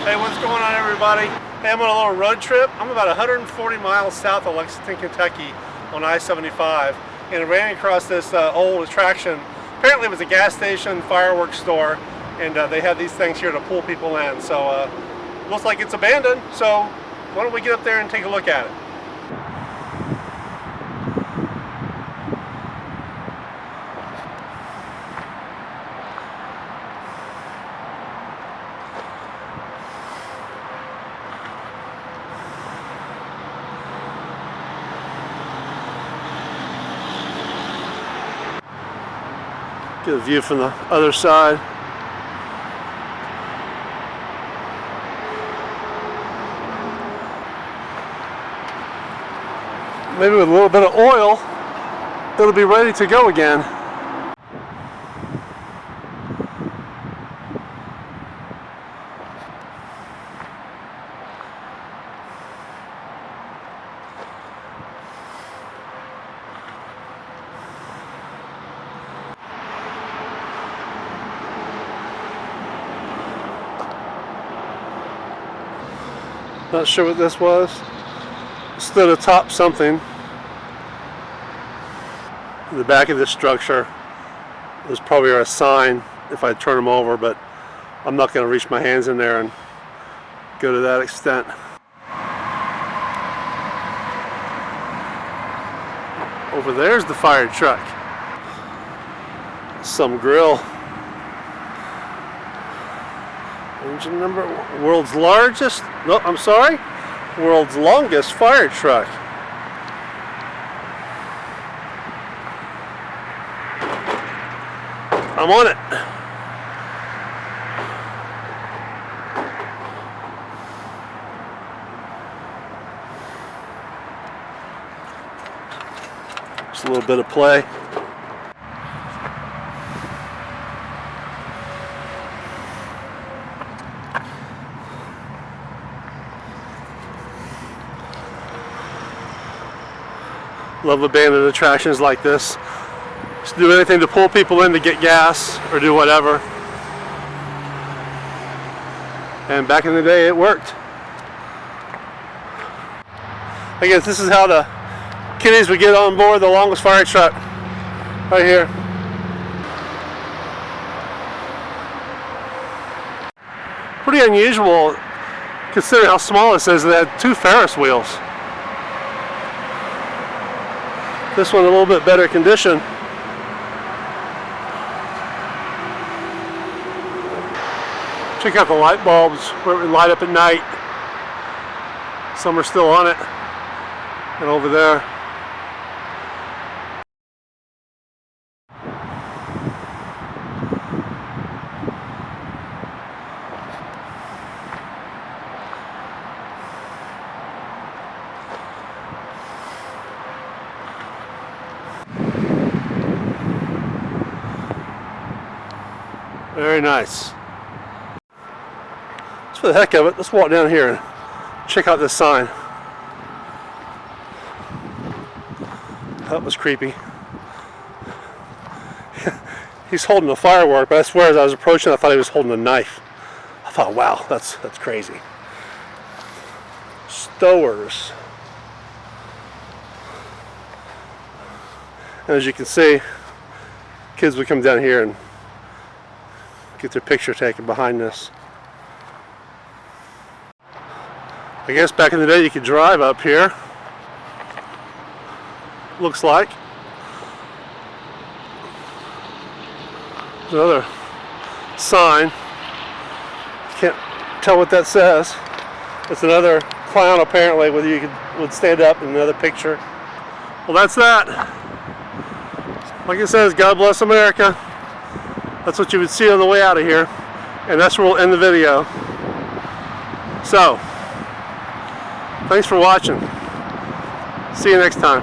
Hey, what's going on, everybody? Hey, I'm on a little road trip. I'm about 140 miles south of Lexington, Kentucky on I75, and I ran across this old attraction. Apparently it was a gas station, fireworks store, and they have these things here to pull people in. So looks like it's abandoned, so why don't we get up there and take a look at it? Get a view from the other side. Maybe with a little bit of oil, it'll be ready to go again. Not sure what this was. Stood atop something. In the back of this structure, there's probably a sign if I turn them over, but I'm not going to reach my hands in there and go to that extent. Over there's the fire truck. Some grill. Engine number, world's largest, no, I'm sorry, world's longest fire truck. I'm on it. Just a little bit of play. Love abandoned attractions like this. Just do anything to pull people in to get gas or do whatever. And back in the day, it worked. I guess this is how the kiddies would get on board the longest fire truck. Right here. Pretty unusual considering how small this is. They had 2 Ferris wheels. This one a little bit better condition. Check out the light bulbs where it would light up at night. Some are still on it. And over there. Very nice. Just for the heck of it, let's walk down here and check out this sign. That was creepy. He's holding a firework, but I swear as I was approaching I thought he was holding a knife. I thought, wow, that's crazy. Stowers. And as you can see, kids would come down here and get their picture taken behind this. I guess back in the day you could drive up here. Looks like. There's another sign. Can't tell what that says. It's another clown apparently, whether you would stand up in another picture. Well, that's that. Like it says, God bless America. That's what you would see on the way out of here. And that's where we'll end the video. So, thanks for watching. See you next time.